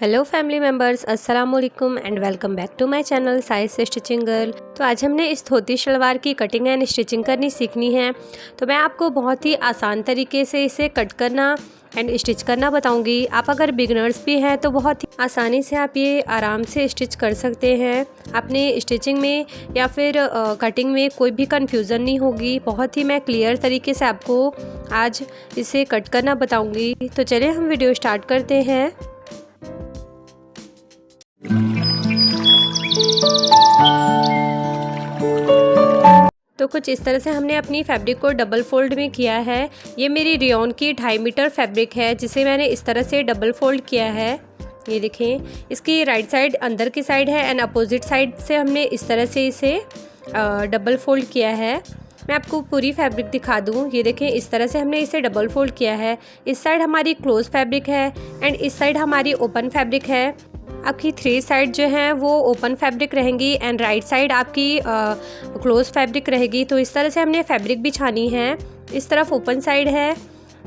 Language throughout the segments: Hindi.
हेलो फैमिली मेम्बर्स, अस्सलाम वालेकुम and welcome back to my channel size stitching girl. तो आज हमने इस धोती शलवार की कटिंग एंड स्टिचिंग करनी सीखनी है। तो मैं आपको बहुत ही आसान तरीके से इसे कट करना एंड स्टिच करना बताऊंगी। आप अगर बिगनर्स भी हैं तो बहुत ही आसानी से आप ये आराम से स्टिच कर सकते हैं। अपने स्टिचिंग में या फिर कटिंग में कोई भी कंफ्यूजन नहीं होगी। बहुत ही मैं क्लियर तरीके से आपको आज इसे कट करना बताऊंगी। तो चलिए हम वीडियो स्टार्ट करते हैं। तो कुछ इस तरह से हमने अपनी फैब्रिक को डबल फोल्ड में किया है। ये मेरी रियोन की 2.5 मीटर फैब्रिक है जिसे मैंने इस तरह से डबल फोल्ड किया है। ये देखें, इसकी राइट साइड अंदर की साइड है एंड अपोजिट साइड से हमने इस तरह से इसे डबल फोल्ड किया है। मैं आपको पूरी फैब्रिक दिखा दूँ। ये देखें, इस तरह से हमने इसे डबल फोल्ड किया है। इस साइड हमारी क्लोज फैब्रिक है एंड इस साइड हमारी ओपन फैब्रिक है। आपकी 3 साइड जो हैं वो ओपन फैब्रिक रहेंगी एंड राइट साइड आपकी क्लोज फैब्रिक रहेगी। तो इस तरह से हमने फैब्रिक बिछानी है। इस तरफ ओपन साइड है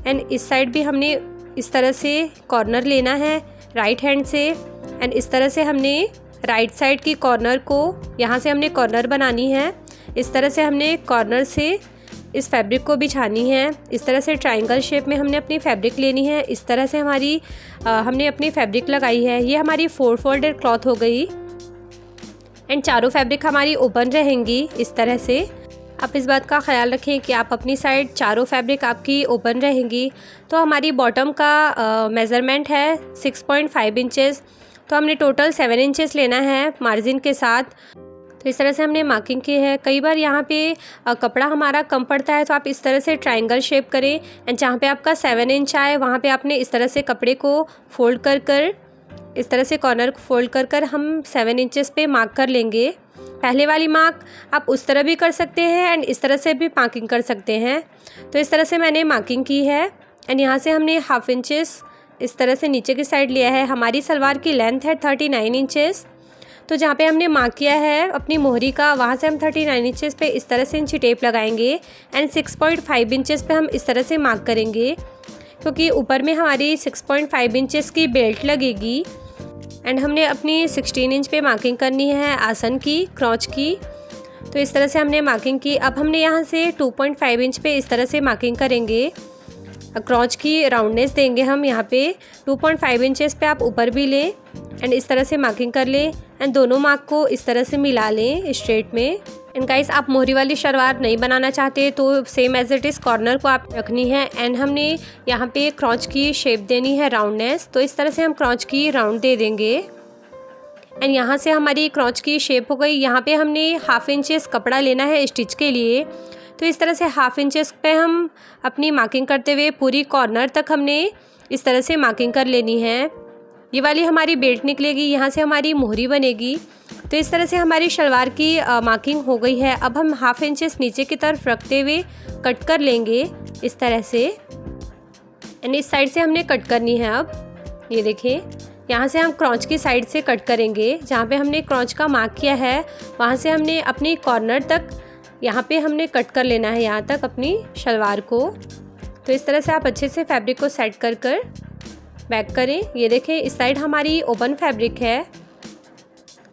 एंड इस साइड भी हमने इस तरह से कॉर्नर लेना है राइट हैंड से एंड इस तरह से हमने राइट साइड की कॉर्नर को यहाँ से हमने कॉर्नर बनानी है। इस तरह से हमने कॉर्नर से इस फैब्रिक को बिछानी है। इस तरह से ट्रायंगल शेप में हमने अपनी फैब्रिक लेनी है। इस तरह से हमने अपनी फैब्रिक लगाई है। ये हमारी 4 फोल्डेड क्लॉथ हो गई एंड चारों फैब्रिक हमारी ओपन रहेंगी इस तरह से। आप इस बात का ख्याल रखें कि आप अपनी साइड चारों फैब्रिक आपकी ओपन रहेंगी। तो हमारी बॉटम का मेज़रमेंट है 6.5 इंचेस। तो हमने टोटल 7 इंचेस लेना है मार्जिन के साथ। तो इस तरह से हमने मार्किंग की है। कई बार यहाँ पे कपड़ा हमारा कम पड़ता है तो आप इस तरह से ट्रायंगल शेप करें एंड जहाँ पे आपका 7 इंच आए वहाँ पे आपने इस तरह से कपड़े को फोल्ड कर इस तरह से कॉर्नर को फोल्ड कर हम 7 इंचेस पे मार्क कर लेंगे। पहले वाली मार्क आप उस तरह भी कर सकते हैं एंड इस तरह से भी मार्किंग कर सकते हैं। तो इस तरह से मैंने मार्किंग की है एंड यहाँ से हमने 1/2 इंचेस इस तरह से नीचे की साइड लिया है। हमारी सलवार की लेंथ है 39 इंचेस। तो जहाँ पे हमने मार्क किया है अपनी मोहरी का वहाँ से हम 39 इंचेस पे इस तरह से इंची टेप लगाएंगे एंड 6.5 इंचेस पे हम इस तरह से मार्क करेंगे क्योंकि ऊपर में हमारी 6.5 इंचेस की बेल्ट लगेगी एंड हमने अपनी 16 इंच पे मार्किंग करनी है आसन की क्रॉच की। तो इस तरह से हमने मार्किंग की। अब हमने यहाँ से 2.5 इंच पे इस तरह से मार्किंग करेंगे। क्रॉच की राउंडनेस देंगे हम यहाँ पे 2.5 इंचेस पे आप ऊपर भी लें एंड इस तरह से मार्किंग कर लें एंड दोनों मार्क को इस तरह से मिला लें स्ट्रेट में। एंड गाइस, आप मोहरी वाली शलवार नहीं बनाना चाहते तो same as it is corner को आप रखनी है एंड हमने यहाँ पे क्रॉच की शेप देनी है राउंडनेस। तो इस तरह से हम क्रॉच की राउंड दे देंगे एंड यहाँ से हमारी क्रॉच की शेप हो गई। यहाँ पे हमने 1/2 इंचेस कपड़ा लेना है स्टिच के लिए। तो इस तरह से 1/2 इंचेस पे हम अपनी मार्किंग करते हुए पूरी कॉर्नर तक हमने इस तरह से मार्किंग कर लेनी है। ये वाली हमारी बेल्ट निकलेगी, यहाँ से हमारी मोहरी बनेगी। तो इस तरह से हमारी शलवार की मार्किंग हो गई है। अब हम 1/2 इंचेस नीचे की तरफ रखते हुए कट कर लेंगे इस तरह से एंड इस साइड से हमने कट करनी है। अब ये देखें, यहाँ से हम क्रॉच की साइड से कट करेंगे। जहाँ पे हमने क्रॉच का मार्क किया है वहाँ से हमने अपनी कॉर्नर तक यहाँ पे हमने कट कर लेना है यहाँ तक अपनी शलवार को। तो इस तरह से आप अच्छे से फैब्रिक को सेट कर बैक करें। ये देखें, इस साइड हमारी ओपन फैब्रिक है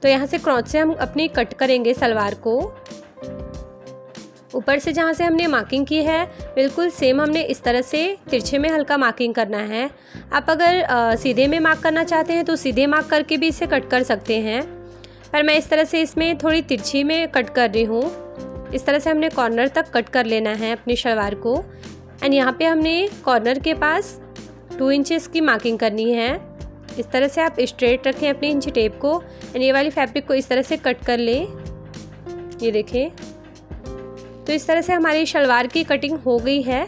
तो यहाँ से क्रॉच से हम अपनी कट करेंगे सलवार को। ऊपर से जहाँ से हमने मार्किंग की है बिल्कुल सेम हमने इस तरह से तिरछे में हल्का मार्किंग करना है। आप अगर सीधे में मार्क करना चाहते हैं तो सीधे मार्क करके भी इसे कट कर सकते हैं, पर मैं इस तरह से इसमें थोड़ी तिरछी में कट कर रही हूँ। इस तरह से हमने कॉर्नर तक कट कर लेना है अपनी शलवार को एंड यहाँ पे हमने कॉर्नर के पास 2 इंचेस की मार्किंग करनी है। इस तरह से आप स्ट्रेट रखें अपनी इंची टेप को एंड ये वाली फैब्रिक को इस तरह से कट कर लें। ये देखें, तो इस तरह से हमारी शलवार की कटिंग हो गई है।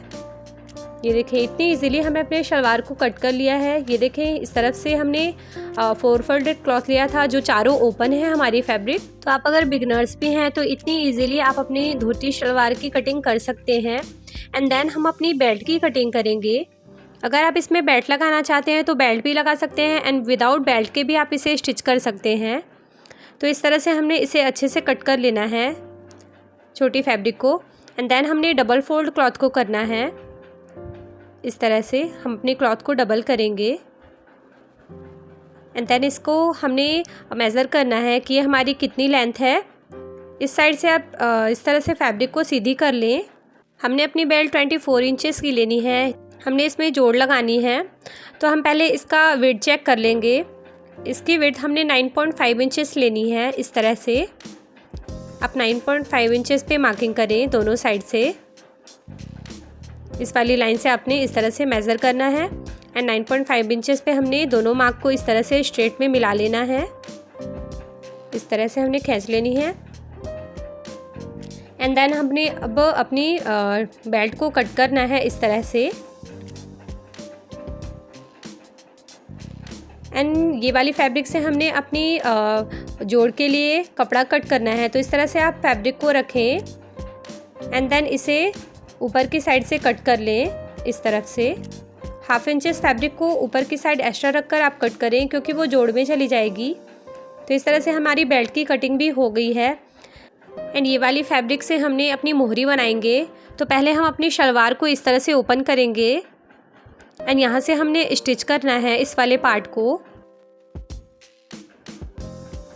ये देखें, इतनी इजीली हमें अपने शलवार को कट कर लिया है। ये देखें, इस तरफ से हमने 4 फोल्डेड क्लॉथ लिया था जो चारों ओपन है हमारी फैब्रिक। तो आप अगर बिगनर्स भी हैं तो इतनी इजीली आप अपनी धोती शलवार की कटिंग कर सकते हैं। एंड देन हम अपनी बेल्ट की कटिंग करेंगे। अगर आप इसमें बेल्ट लगाना चाहते हैं तो बेल्ट भी लगा सकते हैं एंड विदाउट बेल्ट के भी आप इसे स्टिच कर सकते हैं। तो इस तरह से हमने इसे अच्छे से कट कर लेना है छोटी फैब्रिक को एंड देन हमने डबल फोल्ड क्लॉथ को करना है। इस तरह से हम अपने क्लॉथ को डबल करेंगे एंड देन इसको हमने मेज़र करना है कि ये हमारी कितनी लेंथ है। इस साइड से आप इस तरह से फैब्रिक को सीधी कर लें। हमने अपनी बेल्ट 24 इंचेस की लेनी है। हमने इसमें जोड़ लगानी है, तो हम पहले इसका विड्थ चेक कर लेंगे। इसकी विड्थ हमने 9.5 इंचेस लेनी है। इस तरह से आप 9.5 इंचेस पे मार्किंग करें दोनों साइड से। इस वाली लाइन से आपने इस तरह से मेज़र करना है एंड 9.5 इंचेस पे हमने दोनों मार्क को इस तरह से स्ट्रेट में मिला लेना है। इस तरह से हमने खींच लेनी है एंड देन हमने अब अपनी बेल्ट को कट करना है इस तरह से। एंड ये वाली फैब्रिक से हमने अपनी जोड़ के लिए कपड़ा कट करना है। तो इस तरह से आप फैब्रिक को रखें एंड देन इसे ऊपर की साइड से कट कर लें इस तरफ से। 1/2 इंचेस फैब्रिक को ऊपर की साइड एक्स्ट्रा रखकर आप कट करें, क्योंकि वो जोड़ में चली जाएगी। तो इस तरह से हमारी बेल्ट की कटिंग भी हो गई है। एंड ये वाली फैब्रिक से हमने अपनी मोहरी बनाएंगे। तो पहले हम अपनी शलवार को इस तरह से ओपन करेंगे एंड यहाँ से हमने स्टिच करना है इस वाले पार्ट को।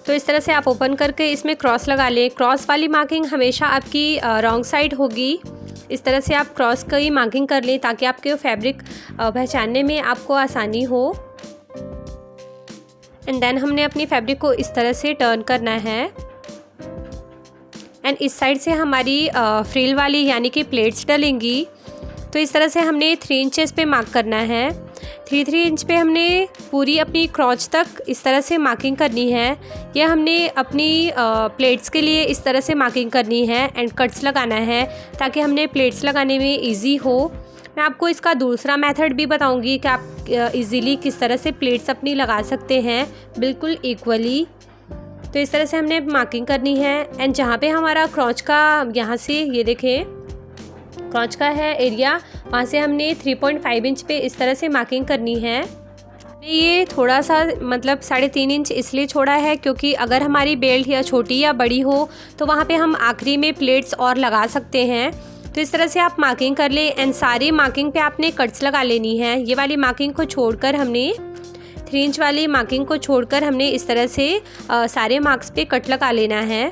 तो इस तरह से आप ओपन करके इसमें क्रॉस लगा लें। क्रॉस वाली मार्किंग हमेशा आपकी रॉन्ग साइड होगी। इस तरह से आप क्रॉस की मार्किंग कर लें ताकि आपके फैब्रिक पहचानने में आपको आसानी हो। एंड देन हमने अपनी फैब्रिक को इस तरह से टर्न करना है एंड इस साइड से हमारी फ्रिल वाली यानी कि प्लेट्स डलेंगी। तो इस तरह से हमने 3 इंचेस पे मार्क करना है। 3 इंच पे हमने पूरी अपनी क्रॉच तक इस तरह से मार्किंग करनी है। यह हमने अपनी प्लेट्स के लिए इस तरह से मार्किंग करनी है एंड कट्स लगाना है ताकि हमने प्लेट्स लगाने में इजी हो। मैं आपको इसका दूसरा मेथड भी बताऊंगी कि आप इजीली किस तरह से प्लेट्स अपनी लगा सकते हैं बिल्कुल इक्वली। तो इस तरह से हमने मार्किंग करनी है एंड जहाँ पे हमारा क्रॉच का यहाँ से ये देखें क्रॉच का है एरिया, वहाँ से हमने 3.5 इंच पे इस तरह से मार्किंग करनी है। ये थोड़ा सा मतलब 3.5 इंच इसलिए छोड़ा है क्योंकि अगर हमारी बेल्ट या छोटी या बड़ी हो तो वहाँ पे हम आखिरी में प्लेट्स और लगा सकते हैं। तो इस तरह से आप मार्किंग कर लें एंड सारी मार्किंग पे आपने कट्स लगा लेनी है। ये वाली मार्किंग को छोड़कर हमने 3 इंच वाली मार्किंग को छोड़कर हमने इस तरह से सारे मार्क्स पे कट लगा लेना है।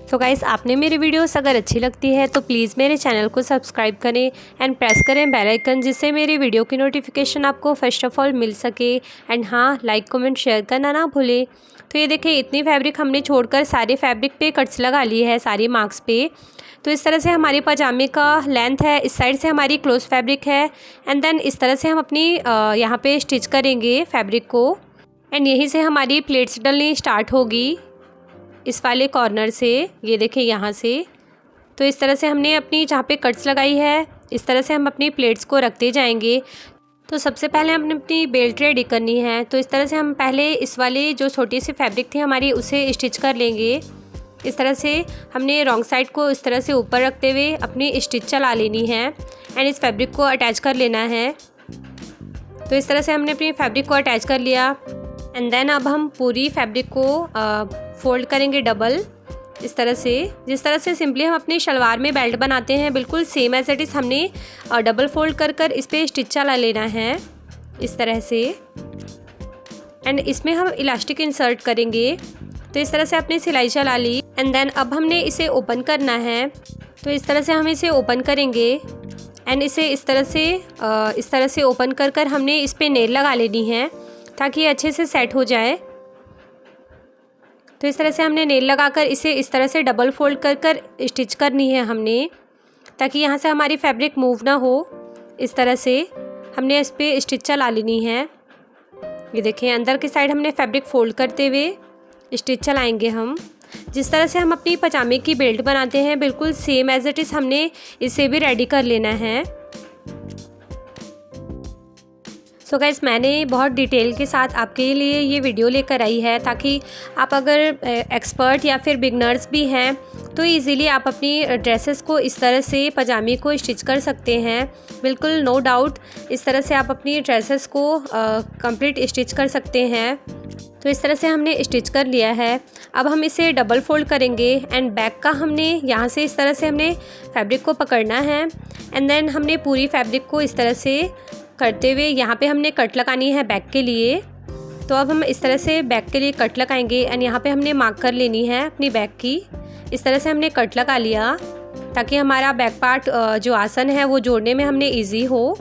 तो गाइस, आपने मेरी वीडियोस अगर अच्छी लगती है तो प्लीज़ मेरे चैनल को सब्सक्राइब करें एंड प्रेस करें बेल आइकन, जिससे मेरी वीडियो की नोटिफिकेशन आपको फर्स्ट ऑफ ऑल मिल सके। एंड हाँ, लाइक कमेंट शेयर करना ना भूलें। तो ये देखिए इतनी फैब्रिक हमने छोड़कर सारे फैब्रिक पे कट्स लगा ली है सारी मार्क्स पे। तो इस तरह से हमारे पजामे का लेंथ है। इस साइड से हमारी क्लोज फैब्रिक है एंड देन इस तरह से हम अपनी यहाँ पे स्टिच करेंगे फैब्रिक को एंड यहीं से हमारी प्लेट्स डलनी स्टार्ट होगी इस वाले कॉर्नर से। ये देखिए यहाँ से। तो इस तरह से हमने अपनी जहाँ पे कट्स लगाई है इस तरह से हम अपनी प्लेट्स को रखते जाएंगे। तो सबसे पहले हमने अपनी बेल्ट रेडी करनी है। तो इस तरह से हम पहले इस वाली जो छोटी सी फैब्रिक थी हमारी उसे स्टिच कर लेंगे। इस तरह से हमने रॉन्ग साइड को इस तरह से ऊपर रखते हुए अपनी स्टिच चला लेनी है एंड इस फैब्रिक को अटैच कर लेना है। तो इस तरह से हमने अपनी फैब्रिक को अटैच कर लिया एंड देन अब हम पूरी फैब्रिक को फोल्ड करेंगे डबल इस तरह से। जिस तरह से सिंपली हम अपनी शलवार में बेल्ट बनाते हैं बिल्कुल सेम एज इट इज़ हमने डबल फोल्ड कर कर इस पर स्टिच चला लेना है इस तरह से। एंड इसमें हम इलास्टिक इंसर्ट करेंगे। तो इस तरह से आपने सिलाई चला ली एंड देन अब हमने इसे ओपन करना है। तो इस तरह से हम इसे ओपन करेंगे एंड इसे इस तरह से ओपन कर कर हमने इस पर नेल लगा लेनी है ताकि ये अच्छे से सेट हो जाए। तो इस तरह से हमने नेल लगाकर इसे इस तरह से डबल फोल्ड कर कर स्टिच करनी है हमने, ताकि यहाँ से हमारी फैब्रिक मूव ना हो। इस तरह से हमने इस पर स्टिच चला लेनी है। ये देखें अंदर की साइड हमने फैब्रिक फोल्ड करते हुए स्टिच चलाएंगे हम। जिस तरह से हम अपनी पजामे की बेल्ट बनाते हैं बिल्कुल सेम एज इट इज़ हमने इसे भी रेडी कर लेना है। सो गाइस, मैंने बहुत डिटेल के साथ आपके लिए ये वीडियो लेकर आई है ताकि आप अगर एक्सपर्ट या फिर बिगनर्स भी हैं तो इजीली आप अपनी ड्रेसेस को इस तरह से पजामे को स्टिच कर सकते हैं। बिल्कुल नो डाउट इस तरह से आप अपनी ड्रेसेस को कंप्लीट स्टिच कर सकते हैं। तो इस तरह से हमने स्टिच कर लिया है। अब हम इसे डबल फोल्ड करेंगे एंड बैक का हमने यहाँ से इस तरह से हमने फैब्रिक को पकड़ना है एंड देन हमने पूरी फैब्रिक को इस तरह से करते हुए यहाँ पे हमने कट लगानी है बैक के लिए तो अब हम इस तरह से बैक के लिए कट लगाएंगे एंड यहाँ पे हमने मार्क कर लेनी है अपनी बैक की। इस तरह से हमने कट लगा लिया ताकि हमारा बैक पार्ट जो आसन है वो जोड़ने में हमने इजी हो।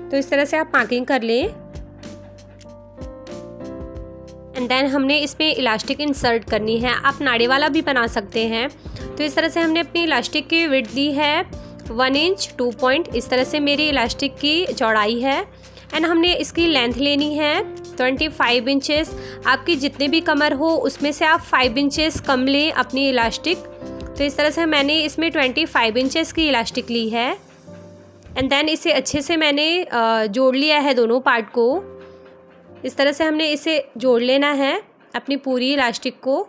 तो इस तरह से आप मार्किंग कर लें एंड देन हमने इसमें इलास्टिक इंसर्ट करनी है। आप नाड़े वाला भी बना सकते हैं। तो इस तरह से हमने अपनी इलास्टिक की विड्थ दी है 1 इंच 2 पॉइंट। इस तरह से मेरी इलास्टिक की चौड़ाई है एंड हमने इसकी लेंथ लेनी है 25 इंचेस। आपकी जितने भी कमर हो उसमें से आप 5 इंचेस कम लें अपनी इलास्टिक। तो इस तरह से मैंने इसमें 25 इंचेस की इलास्टिक ली है एंड देन इसे अच्छे से मैंने जोड़ लिया है दोनों पार्ट को। इस तरह से हमने इसे जोड़ लेना है अपनी पूरी इलास्टिक को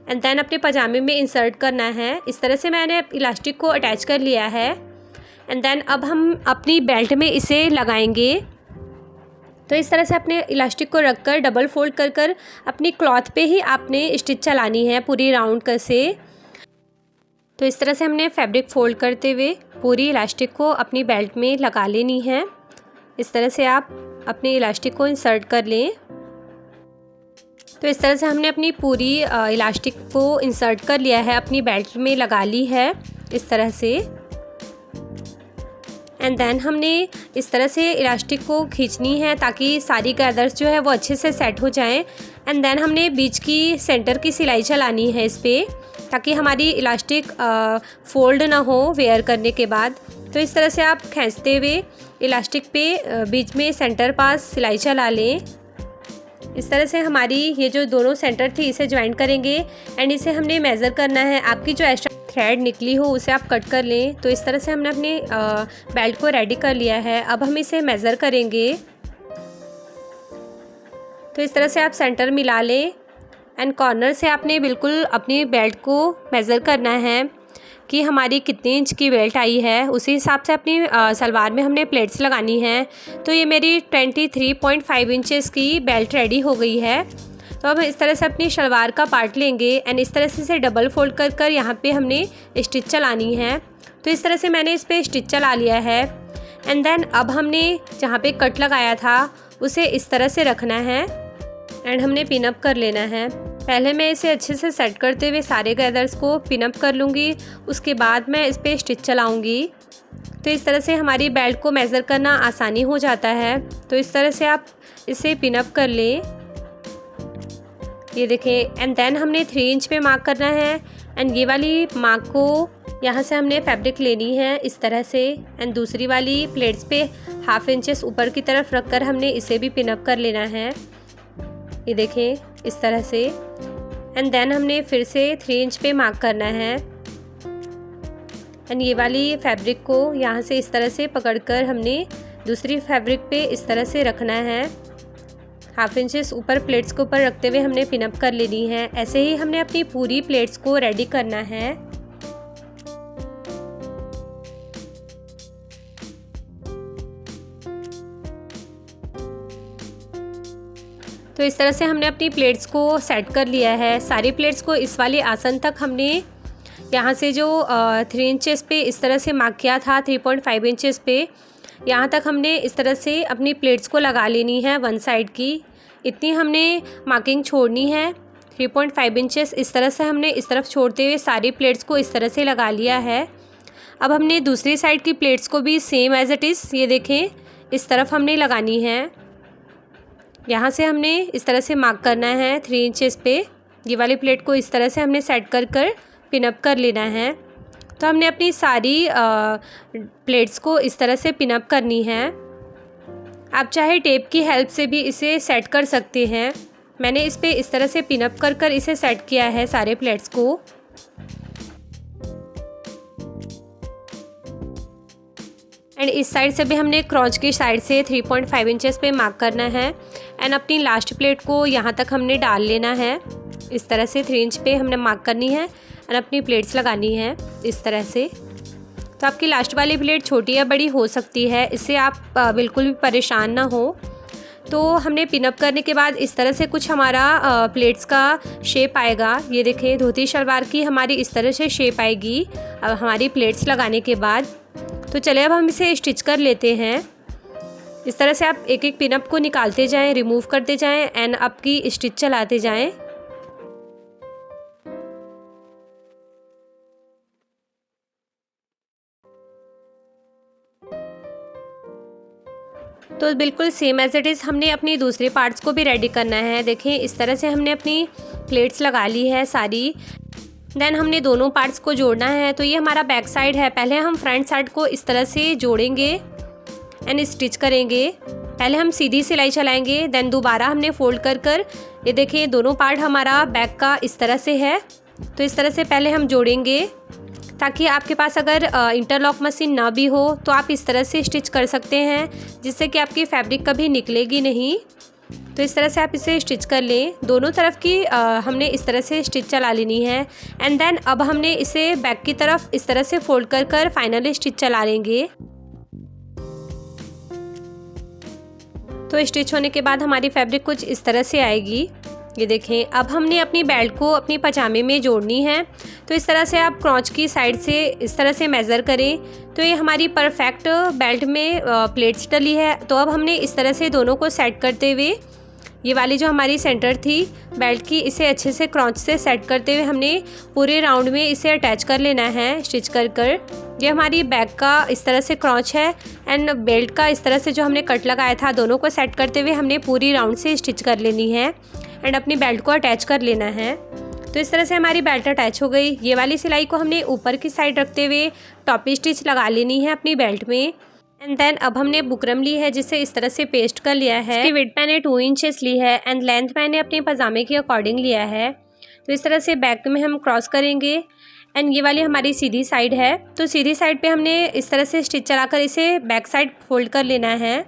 एंड देन अपने पजामे में इंसर्ट करना है। इस तरह से मैंने इलास्टिक को अटैच कर लिया है एंड देन अब हम अपनी बेल्ट में इसे लगाएंगे। तो इस तरह से अपने इलास्टिक को रखकर डबल फोल्ड कर कर अपनी क्लॉथ पे ही आपने स्टिच चलानी है पूरी राउंड कर से। तो इस तरह से हमने फैब्रिक फोल्ड करते हुए पूरी इलास्टिक को अपनी बेल्ट में लगा लेनी है। इस तरह से आप अपनी इलास्टिक को इंसर्ट कर लें। तो इस तरह से हमने अपनी पूरी इलास्टिक को इंसर्ट कर लिया है, अपनी बेल्ट में लगा ली है इस तरह से। एंड देन हमने इस तरह से इलास्टिक को खींचनी है ताकि सारी गैदर्स जो है वो अच्छे से सेट हो जाएं। एंड देन हमने बीच की सेंटर की सिलाई चलानी है इस पर ताकि हमारी इलास्टिक फोल्ड ना हो वेयर करने के बाद। तो इस तरह से आप खींचते हुए इलास्टिक पे बीच में सेंटर पास सिलाई चला लें। इस तरह से हमारी ये जो दोनों सेंटर थी इसे ज्वाइन करेंगे एंड इसे हमने मेज़र करना है। आपकी जो एक्स्ट्रा थ्रेड निकली हो उसे आप कट कर लें। तो इस तरह से हमने अपने बेल्ट को रेडी कर लिया है। अब हम इसे मेज़र करेंगे। तो इस तरह से आप सेंटर मिला लें एंड कॉर्नर से आपने बिल्कुल अपनी बेल्ट को मेज़र करना है कि हमारी कितने इंच की बेल्ट आई है। उसी हिसाब से अपनी सलवार में हमने प्लेट्स लगानी है। तो ये मेरी 23.5 इंचेस की बेल्ट रेडी हो गई है। तो अब इस तरह से अपनी सलवार का पार्ट लेंगे एंड इस तरह से इसे डबल फोल्ड कर कर यहाँ पे हमने स्टिच चलानी है। तो इस तरह से मैंने इस पर स्टिच चला लिया है एंड देन अब हमने जहाँ पे कट लगाया था उसे इस तरह से रखना है एंड हमने पिन अप कर लेना है। पहले मैं इसे अच्छे से सेट करते हुए सारे गैदर्स को पिन अप कर लूँगी, उसके बाद मैं इस पर स्टिच चलाऊँगी। तो इस तरह से हमारी बेल्ट को मेज़र करना आसानी हो जाता है। तो इस तरह से आप इसे पिन अप कर लें, ये देखें। एंड देन हमने 3 इंच पे मार्क करना है एंड ये वाली मार्क को यहाँ से हमने फैब्रिक लेनी है इस तरह से एंड दूसरी वाली प्लेट्स पे 1/2 इंचेस ऊपर की तरफ रखकर हमने इसे भी पिन अप कर लेना है, ये देखें इस तरह से। एंड देन हमने फिर से 3 इंच पे मार्क करना है एंड ये वाली फैब्रिक को यहाँ से इस तरह से पकड़कर हमने दूसरी फैब्रिक पे इस तरह से रखना है। 1/2 इंचेस ऊपर प्लेट्स के ऊपर रखते हुए हमने पिन अप कर लेनी है। ऐसे ही हमने अपनी पूरी प्लेट्स को रेडी करना है। तो इस तरह से हमने अपनी प्लेट्स को सेट कर लिया है। सारी प्लेट्स को इस वाले आसन तक हमने यहाँ से जो 3 इंचेस पे इस तरह से मार्क किया था 3.5 इंचेस पे, यहाँ तक हमने इस तरह से अपनी प्लेट्स को लगा लेनी है वन साइड की। इतनी हमने मार्किंग छोड़नी है 3.5 इंचेस। इस तरह से हमने इस तरफ छोड़ते हुए सारी प्लेट्स को इस तरह से लगा लिया है। अब हमने दूसरी साइड की प्लेट्स को भी सेम एज इट इज़, ये देखें, इस तरफ हमने लगानी है। यहाँ से हमने इस तरह से मार्क करना है 3 इंचेस पे। ये वाली प्लेट को इस तरह से हमने सेट कर कर पिन अप कर लेना है। तो हमने अपनी सारी प्लेट्स को इस तरह से पिन अप करनी है। आप चाहे टेप की हेल्प से भी इसे सेट कर सकते हैं। मैंने इस पे इस तरह से पिन अप कर कर इसे सेट किया है सारे प्लेट्स को। एंड इस साइड से भी हमने क्रॉच की साइड से 3.5 इंचेस पे मार्क करना है एंड अपनी लास्ट प्लेट को यहाँ तक हमने डाल लेना है। इस तरह से 3 इंच पे हमने मार्क करनी है एंड अपनी प्लेट्स लगानी है इस तरह से। तो आपकी लास्ट वाली प्लेट छोटी या बड़ी हो सकती है, इससे आप बिल्कुल भी परेशान ना हो। तो हमने पिन अप करने के बाद इस तरह से कुछ हमारा प्लेट्स का शेप आएगा। ये देखें, धोती शलवार की हमारी इस तरह से शेप आएगी अब हमारी प्लेट्स लगाने के बाद। तो चलिए अब हम इसे स्टिच कर लेते हैं। इस तरह से आप एक एक पिनअप को निकालते जाएं, रिमूव करते जाएं एंड आपकी स्टिच चलाते जाएं। तो बिल्कुल सेम एज इट इज़ हमने अपनी दूसरे पार्ट्स को भी रेडी करना है। देखें इस तरह से हमने अपनी प्लेट्स लगा ली है सारी। देन हमने दोनों पार्ट्स को जोड़ना है। तो ये हमारा बैक साइड है। पहले हम फ्रंट साइड को इस तरह से जोड़ेंगे एंड स्टिच करेंगे। पहले हम सीधी सिलाई चलाएंगे, देन दोबारा हमने फोल्ड कर ये देखिए दोनों पार्ट हमारा बैक का इस तरह से है। तो इस तरह से पहले हम जोड़ेंगे, ताकि आपके पास अगर इंटरलॉक मशीन ना भी हो तो आप इस तरह से स्टिच कर सकते हैं, जिससे कि आपकी फैब्रिक कभी निकलेगी नहीं। तो इस तरह से आप इसे स्टिच कर लें। दोनों तरफ की हमने इस तरह से स्टिच चला लेनी है एंड देन अब हमने इसे बैक की तरफ इस तरह से फोल्ड कर फाइनली स्टिच चला लेंगे। तो स्टिच होने के बाद हमारी फैब्रिक कुछ इस तरह से आएगी। ये देखें अब हमने अपनी बेल्ट को अपनी पजामे में जोड़नी है। तो इस तरह से आप क्रॉच की साइड से इस तरह से मेज़र करें। तो ये हमारी परफेक्ट बेल्ट में प्लेट्स डली है। तो अब हमने इस तरह से दोनों को सेट करते हुए, ये वाली जो हमारी सेंटर थी बेल्ट की, इसे अच्छे से क्रॉच से सेट करते हुए हमने पूरे राउंड में इसे अटैच कर लेना है स्टिच कर। ये हमारी बैक का इस तरह से क्रॉच है एंड बेल्ट का इस तरह से जो हमने कट लगाया था, दोनों को सेट करते हुए हमने पूरी राउंड से स्टिच कर लेनी है एंड अपनी बेल्ट को अटैच कर लेना है। तो इस तरह से हमारी बेल्ट अटैच हो गई। ये वाली सिलाई को हमने ऊपर की साइड रखते हुए टॉप स्टिच लगा लेनी है अपनी बेल्ट में एंड देन अब हमने बुकरम ली है, जिसे इस तरह से पेस्ट कर लिया है। इसकी विड्थ मैंने 2 इंचेस ली है एंड लेंथ मैंने अपने पजामे के अकॉर्डिंग लिया है। तो इस तरह से बैक में हम क्रॉस करेंगे एंड ये वाली हमारी सीधी साइड है। तो सीधी साइड पे हमने इस तरह से स्टिच चलाकर इसे बैक साइड फोल्ड कर लेना है।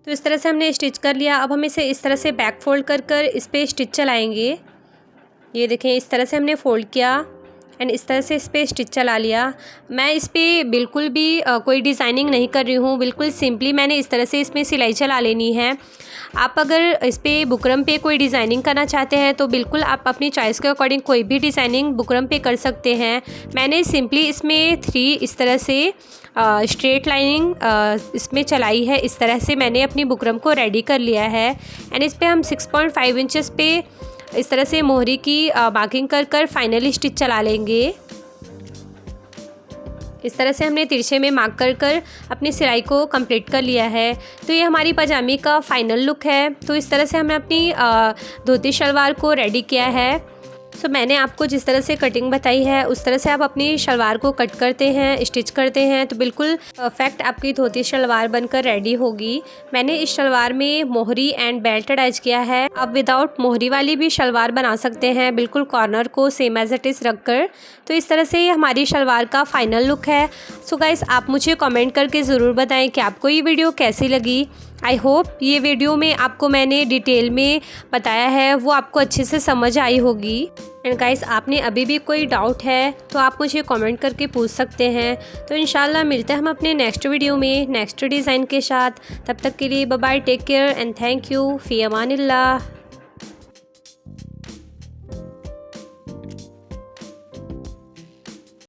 तो इस तरह से हमने स्टिच कर लिया। अब हम इसे इस तरह से बैक फोल्ड कर इस पर स्टिच चलाएंगे। ये देखें इस तरह से हमने फोल्ड किया एंड इस तरह से इस पर स्टिच चला लिया। मैं इस पर बिल्कुल भी कोई डिज़ाइनिंग नहीं कर रही हूँ, बिल्कुल सिंपली मैंने इस तरह से इसमें सिलाई चला लेनी है। आप अगर इस पर बुकरम पे कोई डिज़ाइनिंग करना चाहते हैं तो बिल्कुल आप अपनी चॉइस के अकॉर्डिंग कोई भी डिज़ाइनिंग बुकरम पे कर सकते हैं। मैंने सिंपली इसमें 3 इस तरह से स्ट्रेट लाइनिंग इसमें चलाई है। इस तरह से मैंने अपनी बुकरम को रेडी कर लिया है एंड इस पर हम 6.5 इंचेस पे इस तरह से मोहरी की मार्किंग कर फाइनली स्टिच चला लेंगे। इस तरह से हमने तिरछे में मार्क कर अपनी सिलाई को कंप्लीट कर लिया है। तो ये हमारी पजामी का फाइनल लुक है। तो इस तरह से हमने अपनी धोती शलवार को रेडी किया है। सो मैंने आपको जिस तरह से कटिंग बताई है उस तरह से आप अपनी शलवार को कट करते हैं, स्टिच करते हैं तो बिल्कुल परफेक्ट आपकी धोती शलवार बनकर रेडी होगी। मैंने इस शलवार में मोहरी एंड बेल्ट अटैच किया है। आप विदाउट मोहरी वाली भी शलवार बना सकते हैं, बिल्कुल कॉर्नर को सेम एज इट इज़ रख कर। तो इस तरह से ये हमारी शलवार का फाइनल लुक है। सो गाइस आप मुझे कमेंट करके ज़रूर बताएं कि आपको ये वीडियो कैसी लगी। आई होप ये वीडियो में आपको मैंने डिटेल में बताया है वो आपको अच्छे से समझ आई होगी। एंड गाइस आपने अभी भी कोई डाउट है तो आप मुझे कमेंट करके पूछ सकते हैं। तो इंशाल्लाह मिलते हैं हम अपने नेक्स्ट वीडियो में नेक्स्ट डिज़ाइन के साथ। तब तक के लिए bye bye, take care and thank you, फ़ी अमानिल्लाह।